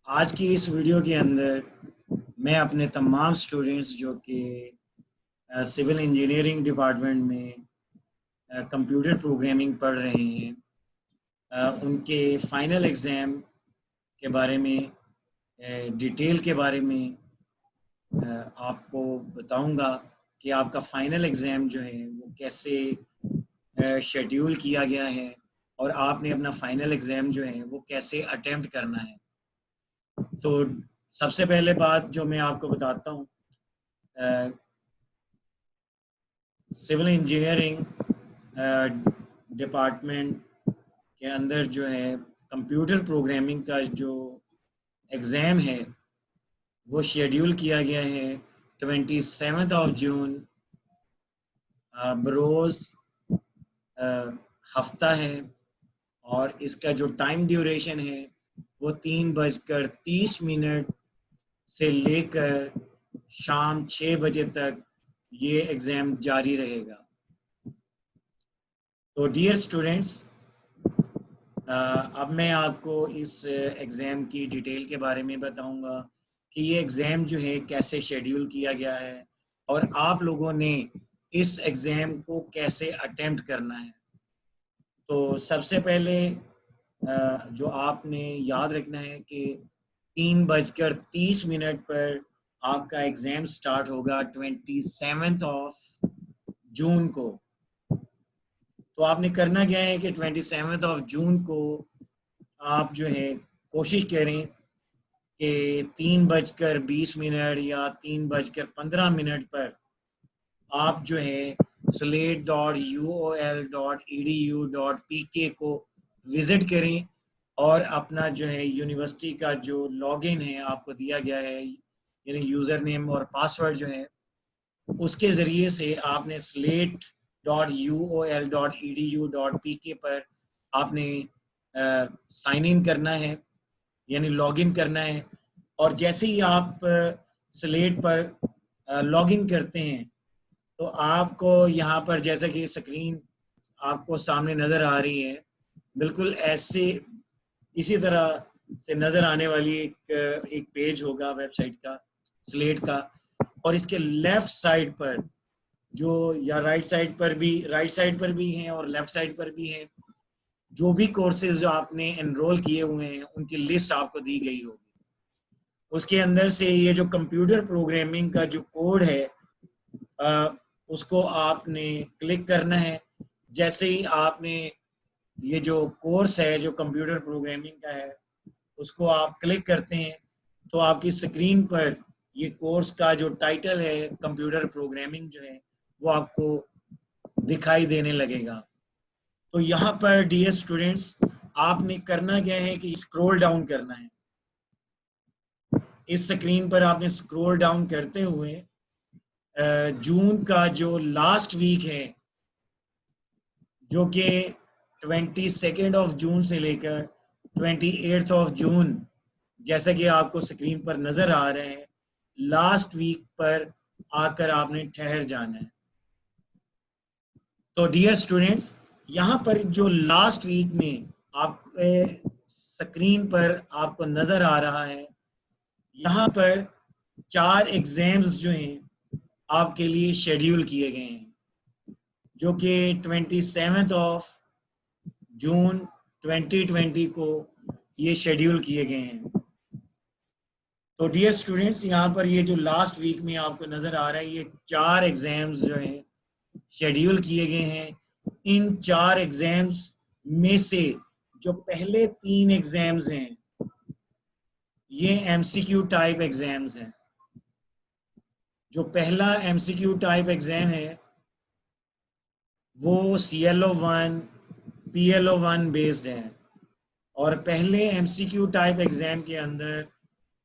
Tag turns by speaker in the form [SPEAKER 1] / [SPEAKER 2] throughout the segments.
[SPEAKER 1] आज की इस वीडियो के अंदर मैं अपने तमाम स्टूडेंट्स जो कि सिविल इंजीनियरिंग डिपार्टमेंट में कंप्यूटर प्रोग्रामिंग पढ़ रहे हैं, उनके फाइनल एग्ज़ाम के बारे में, डिटेल के बारे में आपको बताऊंगा कि आपका फाइनल एग्ज़ाम जो है वो कैसे शेड्यूल किया गया है और आपने अपना फाइनल एग्ज़ाम जो है वो कैसे अटेम्प्ट करना है। तो सबसे पहले बात जो मैं आपको बताता हूँ, सिविल इंजीनियरिंग डिपार्टमेंट के अंदर जो है कंप्यूटर प्रोग्रामिंग का जो एग्ज़ाम है वो शेड्यूल किया गया है 27 जून, बरोज़ हफ्ता है, और इसका जो टाइम ड्यूरेशन है वो 3:30 से लेकर शाम 6 बजे तक ये एग्ज़ाम जारी रहेगा। तो डियर स्टूडेंट्स, अब मैं आपको इस एग्ज़ाम की डिटेल के बारे में बताऊंगा कि ये एग्ज़ाम जो है कैसे शेड्यूल किया गया है और आप लोगों ने इस एग्ज़ाम को कैसे अटेम्प्ट करना है। तो सबसे पहले जो आपने याद रखना है कि 3:30 पर आपका एग्ज़ाम स्टार्ट होगा 27 जून को। तो आपने करना क्या है कि 27 को आप जो है कोशिश करें कि 3:20 या 3:15 पर आप जो है slate.uol.edu.pk को विज़िट करें और अपना जो है यूनिवर्सिटी का जो लॉगिन है आपको दिया गया है, यानी यूज़र नेम और पासवर्ड जो है उसके ज़रिए से आपने slate.uol.edu.pk पर आपने साइन इन करना है, यानी लॉगिन करना है। और जैसे ही आप स्लेट पर लॉगिन करते हैं तो आपको यहाँ पर जैसे कि स्क्रीन आपको सामने नज़र आ रही है, बिल्कुल ऐसे इसी तरह से नज़र आने वाली एक पेज होगा वेबसाइट का, स्लेट का। और इसके लेफ़्ट साइड पर जो, या राइट साइड पर भी हैं और लेफ़्ट साइड पर भी हैं, जो भी कोर्सेज जो आपने एनरोल किए हुए हैं उनकी लिस्ट आपको दी गई होगी। उसके अंदर से ये जो कंप्यूटर प्रोग्रामिंग का जो कोड है उसको आपने क्लिक करना है। जैसे ही आपने ये जो कोर्स है जो कंप्यूटर प्रोग्रामिंग का है उसको आप क्लिक करते हैं तो आपकी स्क्रीन पर ये कोर्स का जो टाइटल है कंप्यूटर प्रोग्रामिंग जो है वो आपको दिखाई देने लगेगा। तो यहाँ पर डियर स्टूडेंट्स, आपने करना क्या है कि स्क्रॉल डाउन करना है। इस स्क्रीन पर आपने स्क्रॉल डाउन करते हुए जून का जो लास्ट वीक है, जो कि 22 जून से लेकर 28 जून, जैसा कि आपको स्क्रीन पर नजर आ रहे हैं, लास्ट वीक पर आकर आपने ठहर जाना है। तो डियर स्टूडेंट्स, यहाँ पर जो लास्ट वीक में आपके स्क्रीन पर आपको नजर आ रहा है, यहाँ पर 4 एग्जाम्स जो हैं आपके लिए शेड्यूल किए गए हैं, जो कि 27 जून 2020 को ये शेड्यूल किए गए हैं। तो डियर स्टूडेंट्स, यहाँ पर ये जो लास्ट वीक में आपको नज़र आ रहा है, ये 4 एग्जाम्स जो हैं शेड्यूल किए गए हैं। इन 4 एग्जाम्स में से जो पहले 3 एग्जाम्स हैं ये एमसीक्यू टाइप एग्जाम्स हैं। जो पहला एमसीक्यू टाइप एग्जाम है वो CLO1 PLO1 बेस्ड है, और पहले एमसीक्यू टाइप एग्जाम के अंदर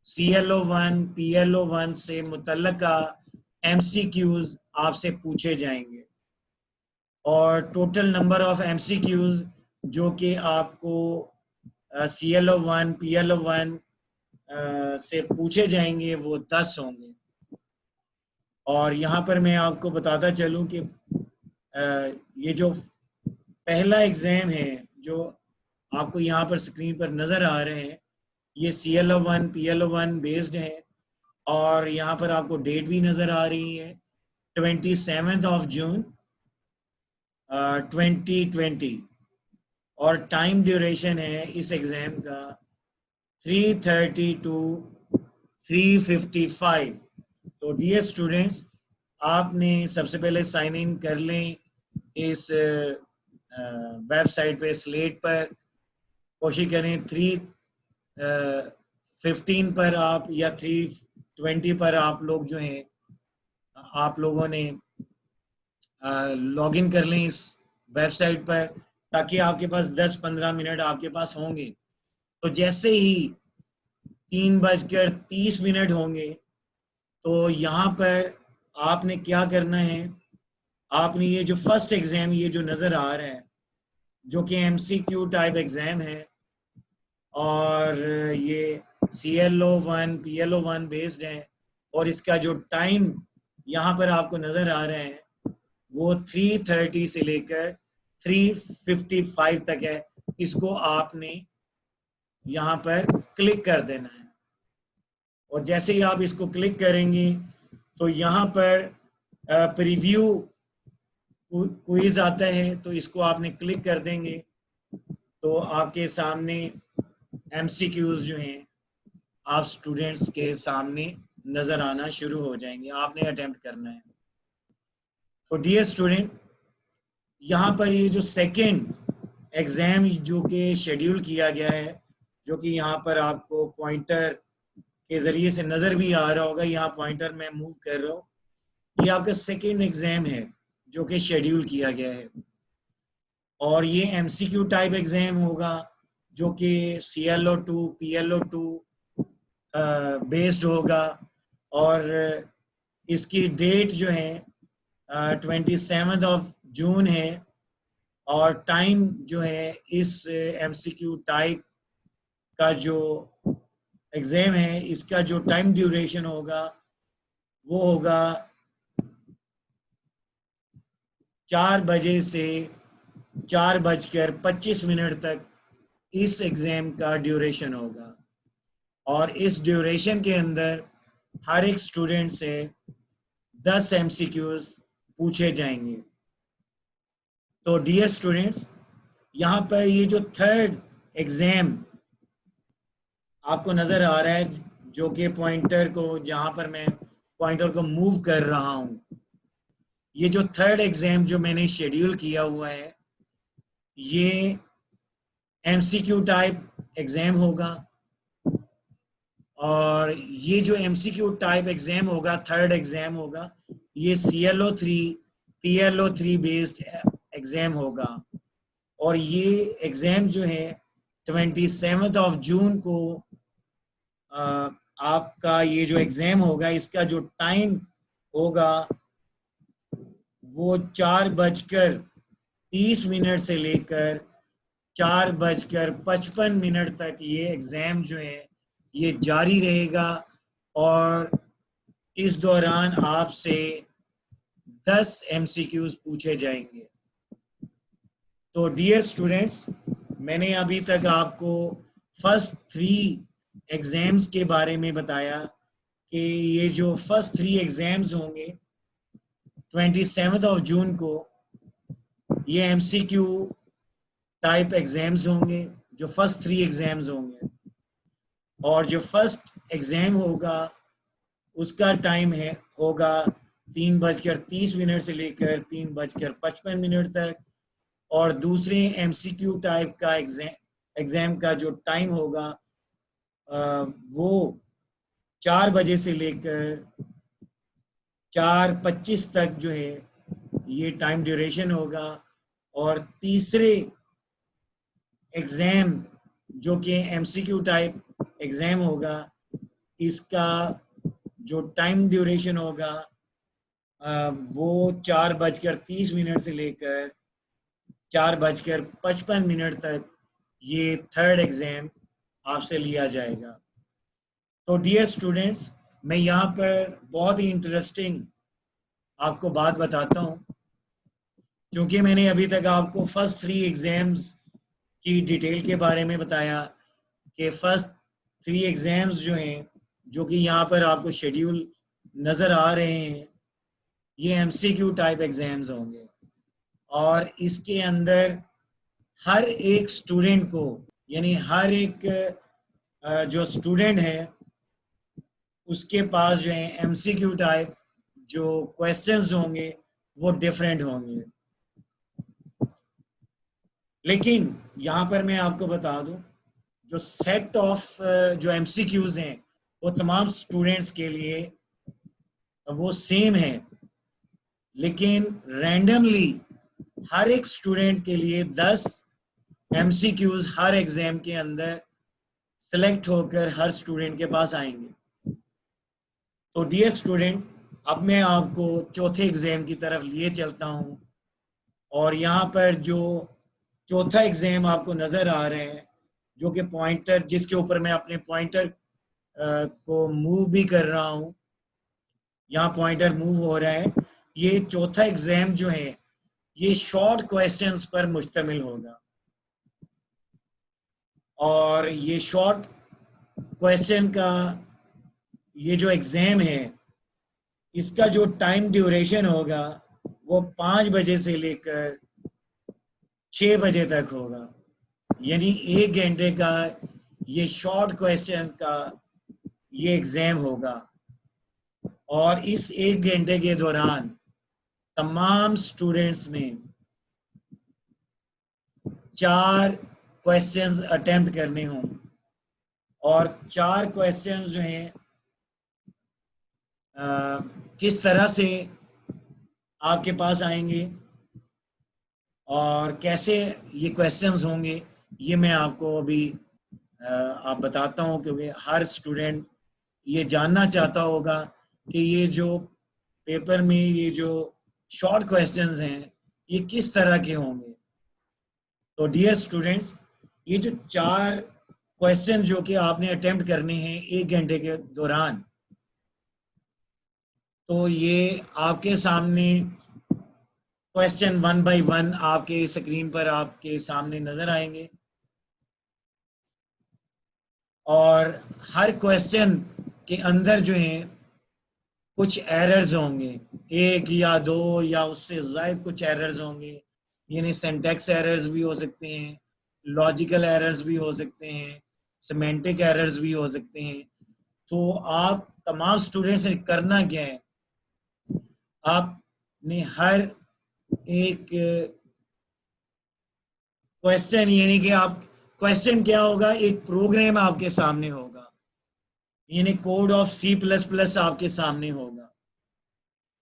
[SPEAKER 1] CLO1 PLO1 से मुतल्लिका MCQs आपसे पूछे जाएंगे, और टोटल नंबर ऑफ MCQs जो कि आपको CLO1 PLO1 से पूछे जाएंगे वो 10 होंगे। और यहाँ पर मैं आपको बताता चलूँ कि ये जो पहला एग्ज़ाम है जो आपको यहाँ पर स्क्रीन पर नज़र आ रहे हैं, ये CLO1 PLO1 बेस्ड है और यहाँ पर आपको डेट भी नज़र आ रही है 27 जून 2020 और टाइम ड्यूरेशन है इस एग्ज़ाम का 3:30 टू 3:55। तो डियर स्टूडेंट्स, आपने सबसे पहले साइन इन कर लें इस वेबसाइट पे स्लेट पर। कोशिश करें 3:15 पर आप या 3:20 पर आप लोग जो हैं आप लोगों ने लॉग इन कर लें इस वेबसाइट पर, ताकि आपके पास 10-15 मिनट आपके पास होंगे। तो जैसे ही 3:30 होंगे तो यहाँ पर आपने क्या करना है, आपने ये जो फर्स्ट एग्जाम ये जो नज़र आ रहा है जो कि MCQ टाइप एग्जाम है और ये CLO1 PLO1 बेस्ड है और इसका जो टाइम यहाँ पर आपको नज़र आ रहा है वो 3:30 से लेकर 3:55 तक है। इसको आपने यहाँ पर क्लिक कर देना है और जैसे ही आप इसको क्लिक करेंगे तो यहाँ पर प्रीव्यू क्विज आता है, तो इसको आपने क्लिक कर देंगे तो आपके सामने MCQs जो हैं आप स्टूडेंट्स के सामने नज़र आना शुरू हो जाएंगे, आपने अटेम्प्ट करना है। तो डियर स्टूडेंट, यहाँ पर ये जो सेकेंड एग्ज़ाम जो कि शेड्यूल किया गया है, जो कि यहाँ पर आपको पॉइंटर के ज़रिए से नज़र भी आ रहा होगा, यहाँ पॉइंटर मैं मूव कर रहा हूँ, ये आपका सेकेंड एग्ज़ाम है जो कि शेड्यूल किया गया है और ये MCQ टाइप एग्ज़ाम होगा जो कि CLO2 PLO2 बेस्ड होगा और इसकी डेट जो है 27 जून है और टाइम जो है इस MCQ टाइप का जो एग्ज़ाम है इसका जो टाइम ड्यूरेशन होगा वो होगा 4 बजे से 4:25 तक इस एग्ज़ाम का ड्यूरेशन होगा और इस ड्यूरेशन के अंदर हर एक स्टूडेंट से 10 MCQs पूछे जाएंगे। तो डियर स्टूडेंट्स, यहाँ पर ये जो थर्ड एग्ज़ाम आपको नज़र आ रहा है जो कि पॉइंटर को जहाँ पर मैं पॉइंटर को मूव कर रहा हूँ, ये जो थर्ड एग्ज़ाम जो मैंने शेड्यूल किया हुआ है ये MCQ टाइप एग्ज़ाम होगा और ये जो MCQ टाइप एग्ज़ाम होगा, थर्ड एग्ज़ाम होगा, ये CLO3 PLO3 बेस्ड एग्ज़ाम होगा और ये एग्ज़ाम जो है 27 जून को आपका ये जो एग्ज़ाम होगा इसका जो टाइम होगा वो 4:30 से लेकर 4:55 तक ये एग्ज़ाम जो है ये जारी रहेगा और इस दौरान आपसे 10 MCQs पूछे जाएंगे। तो डियर स्टूडेंट्स, मैंने अभी तक आपको फर्स्ट 3 एग्ज़ाम्स के बारे में बताया कि ये जो फर्स्ट 3 एग्ज़ाम्स होंगे 27 जून को ये MCQ टाइप एग्ज़ाम्स होंगे, जो फर्स्ट 3 एग्ज़ाम्स होंगे और जो फर्स्ट एग्ज़ाम होगा उसका टाइम होगा 3:30 से लेकर 3:55 तक और दूसरे MCQ टाइप का एग्ज़ाम का जो टाइम होगा वो 4 बजे से लेकर 4:25 तक जो है ये टाइम ड्यूरेशन होगा और तीसरे एग्ज़ाम जो कि MCQ टाइप एग्ज़ाम होगा इसका जो टाइम ड्यूरेशन होगा वो 4:30 से लेकर 4:55 तक ये थर्ड एग्ज़ाम आपसे लिया जाएगा। तो डियर स्टूडेंट्स, मैं यहाँ पर बहुत ही इंटरेस्टिंग आपको बात बताता हूँ, क्योंकि मैंने अभी तक आपको फर्स्ट 3 एग्ज़ाम्स की डिटेल के बारे में बताया कि फर्स्ट 3 एग्जाम्स जो हैं, जो कि यहाँ पर आपको शेड्यूल नज़र आ रहे हैं, ये एमसीक्यू टाइप एग्जाम्स होंगे। और इसके अंदर हर एक स्टूडेंट को, यानी हर एक जो स्टूडेंट है उसके पास जो है एमसीक्यू टाइप जो क्वेश्चंस होंगे वो डिफरेंट होंगे। लेकिन यहाँ पर मैं आपको बता दूं, जो सेट ऑफ जो एमसीक्यूज हैं वो तमाम स्टूडेंट्स के लिए वो सेम है, लेकिन रैंडमली हर एक स्टूडेंट के लिए 10 एमसीक्यूज हर एग्जाम के अंदर सिलेक्ट होकर हर स्टूडेंट के पास आएंगे। तो डियर स्टूडेंट, अब मैं आपको चौथे एग्जाम की तरफ लिए चलता हूं। और यहाँ पर जो चौथा एग्जाम आपको नजर आ रहे हैं, जो कि पॉइंटर, जिसके ऊपर मैं अपने पॉइंटर को मूव भी कर रहा हूं, यहाँ पॉइंटर मूव हो रहा है। ये चौथा एग्जाम जो है ये शॉर्ट क्वेश्चंस पर मुश्तमिल होगा। और ये शॉर्ट क्वेश्चन का ये जो एग्जाम है, इसका जो टाइम ड्यूरेशन होगा वो 5 बजे से लेकर 6 बजे तक होगा। यानी 1 घंटे का ये शॉर्ट क्वेश्चन का ये एग्जाम होगा। और इस 1 घंटे के दौरान तमाम स्टूडेंट्स ने 4 क्वेश्चंस अटेम्प्ट करने हों। और 4 क्वेश्चंस जो हैं किस तरह से आपके पास आएंगे और कैसे ये क्वेश्चंस होंगे, ये मैं आपको अभी आप बताता हूँ, क्योंकि हर स्टूडेंट ये जानना चाहता होगा कि ये जो पेपर में ये जो शॉर्ट क्वेश्चंस हैं ये किस तरह के होंगे। तो डियर स्टूडेंट्स, ये जो 4 क्वेश्चन जो कि आपने अटेम्प्ट करने हैं 1 घंटे के दौरान, तो ये आपके सामने क्वेश्चन 1 बाय 1 आपके स्क्रीन पर आपके सामने नजर आएंगे। और हर क्वेश्चन के अंदर जो है कुछ एरर्स होंगे, 1 या 2 या उससे ज़ायद कुछ एरर्स होंगे। यानी सिंटैक्स एरर्स भी हो सकते हैं, लॉजिकल एरर्स भी हो सकते हैं, सिमेंटिक एरर्स भी हो सकते हैं। तो आप तमाम स्टूडेंट्स ने करना क्या है, आपने हर एक क्वेश्चन, यानी कि आप क्वेश्चन क्या होगा, एक प्रोग्राम आपके सामने होगा, यानी कोड ऑफ C++ आपके सामने होगा।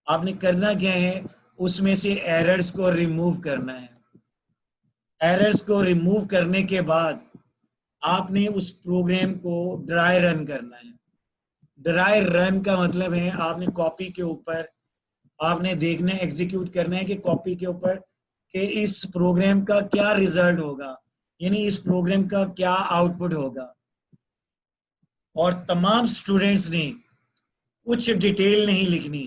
[SPEAKER 1] आपने करना क्या है, उसमें से एरर्स को रिमूव करना है। एरर्स को रिमूव करने के बाद आपने उस प्रोग्राम को ड्राई रन करना है। ड्राई रन का मतलब है आपने कॉपी के ऊपर आपने देखना है, एग्जीक्यूट करना है कि कॉपी के ऊपर कि इस प्रोग्राम का क्या रिजल्ट होगा, यानी इस प्रोग्राम का क्या आउटपुट होगा। और तमाम स्टूडेंट्स ने कुछ डिटेल नहीं लिखनी।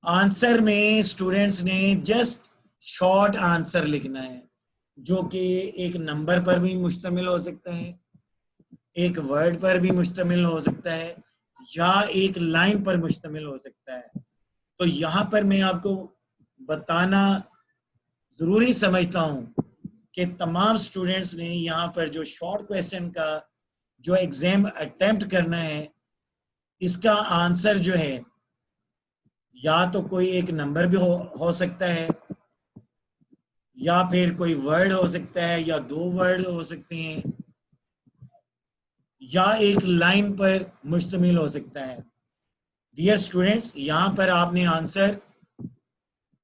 [SPEAKER 1] आंसर में स्टूडेंट्स ने जस्ट शॉर्ट आंसर लिखना है, जो कि एक नंबर पर भी मुश्तमिल हो सकता है, एक वर्ड पर भी मुश्तमिल हो सकता है, या एक लाइन पर मुश्तमिल हो सकता है। तो यहाँ पर मैं आपको बताना जरूरी समझता हूँ कि तमाम स्टूडेंट्स ने यहाँ पर जो शॉर्ट क्वेश्चन का जो एग्जाम अटेम्प्ट करना है, इसका आंसर जो है या तो कोई एक नंबर भी हो सकता है, या फिर कोई वर्ड हो सकता है, या 2 वर्ड हो सकते हैं, या एक लाइन पर मुश्तमिल हो सकता है। डियर स्टूडेंट्स, यहाँ पर आपने आंसर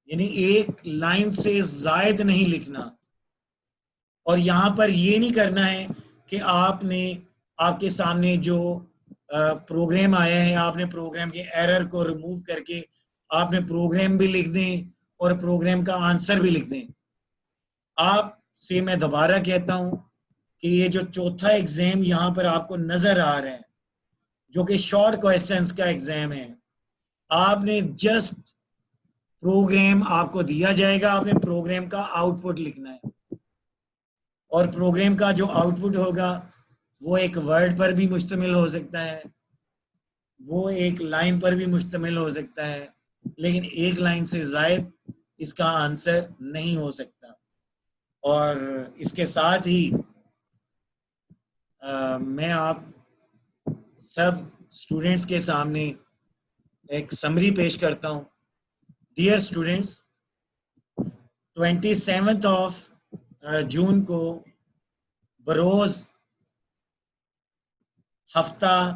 [SPEAKER 1] यानी एक लाइन से जायद नहीं लिखना। और यहाँ पर ये नहीं करना है कि आपने आपके सामने जो प्रोग्राम आया है, आपने प्रोग्राम के एरर को रिमूव करके आपने प्रोग्राम भी लिख दें और प्रोग्राम का आंसर भी लिख दें। आपसे मैं दोबारा कहता हूं कि ये जो चौथा एग्जाम यहाँ पर आपको नजर आ रहा है, जो कि शॉर्ट क्वेश्चंस का एग्जाम है, आपने जस्ट प्रोग्राम आपको दिया जाएगा, आपने प्रोग्राम का आउटपुट लिखना है। और प्रोग्राम का जो आउटपुट होगा वो एक वर्ड पर भी मुश्तमिल हो सकता है, वो एक लाइन पर भी मुश्तमिल हो सकता है, लेकिन एक लाइन से ज़ायद इसका आंसर नहीं हो सकता। और इसके साथ ही मैं आप सब स्टूडेंट्स के सामने एक समरी पेश करता हूँ। डियर स्टूडेंट्स, 27 जून को बरोज़ हफ्ता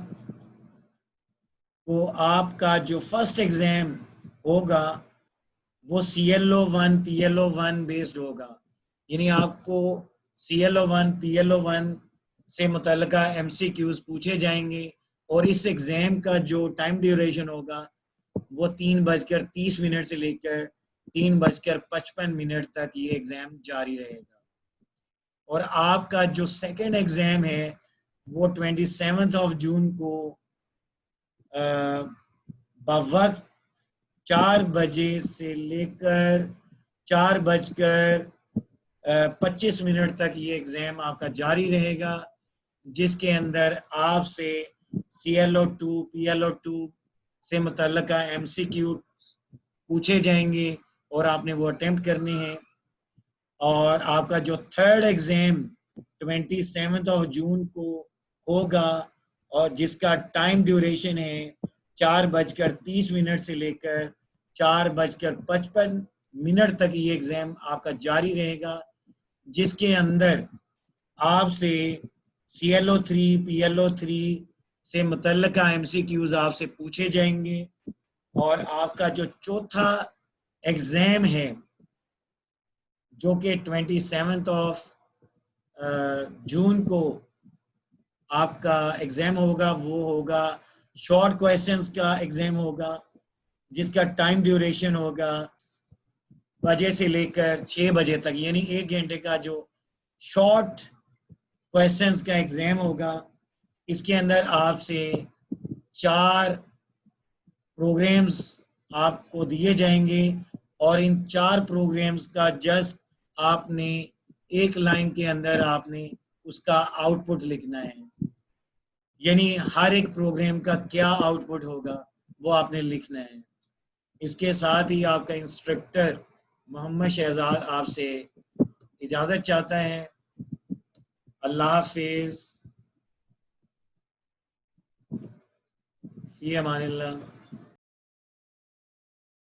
[SPEAKER 1] को आपका जो फर्स्ट एग्ज़ाम होगा वो CLO1 PLO1 बेस्ड होगा। यानी आपको CLO1 PLO1 से मुतल्लिका MCQs पूछे जाएंगे और इस एग्ज़ाम का जो टाइम ड्यूरेशन होगा वो 3:30 से लेकर 3:55 तक ये एग्ज़ाम जारी रहेगा। और आपका जो सेकंड एग्ज़ाम है वो 27 जून को बवक्त 4 बजे से लेकर 4:25 तक ये एग्ज़ाम आपका जारी रहेगा, जिसके अंदर आपसे CLO2 PLO2 से मुतल्लिका MCQ पूछे जाएंगे और आपने वो अटेम्प्ट करने हैं। और आपका जो थर्ड एग्ज़ाम 27 जून को होगा और जिसका टाइम ड्यूरेशन है 4:30 से लेकर 4:55 तक ये एग्ज़ाम आपका जारी रहेगा, जिसके अंदर आपसे CLO3 PLO3 से मुतल्लिका MCQs आपसे पूछे जाएंगे। और आपका जो चौथा एग्ज़ाम है जो कि 27 जून को आपका एग्ज़ाम होगा, वो होगा शॉर्ट क्वेश्चंस का एग्ज़ाम होगा, जिसका टाइम ड्यूरेशन होगा बजे से लेकर 6 बजे तक, यानी 1 घंटे का जो शॉर्ट क्वेश्चंस का एग्ज़ाम होगा। इसके अंदर आपसे 4 प्रोग्राम्स आपको दिए जाएंगे और इन 4 प्रोग्राम्स का जस्ट आपने एक लाइन के अंदर आपने उसका आउटपुट लिखना है। यानी हर एक प्रोग्राम का क्या आउटपुट होगा वो आपने लिखना है। इसके साथ ही आपका इंस्ट्रक्टर मोहम्मद शहजाद आपसे इजाज़त चाहता है। अल्लाह हाफिज़, फ़ी अमानिल्लाह।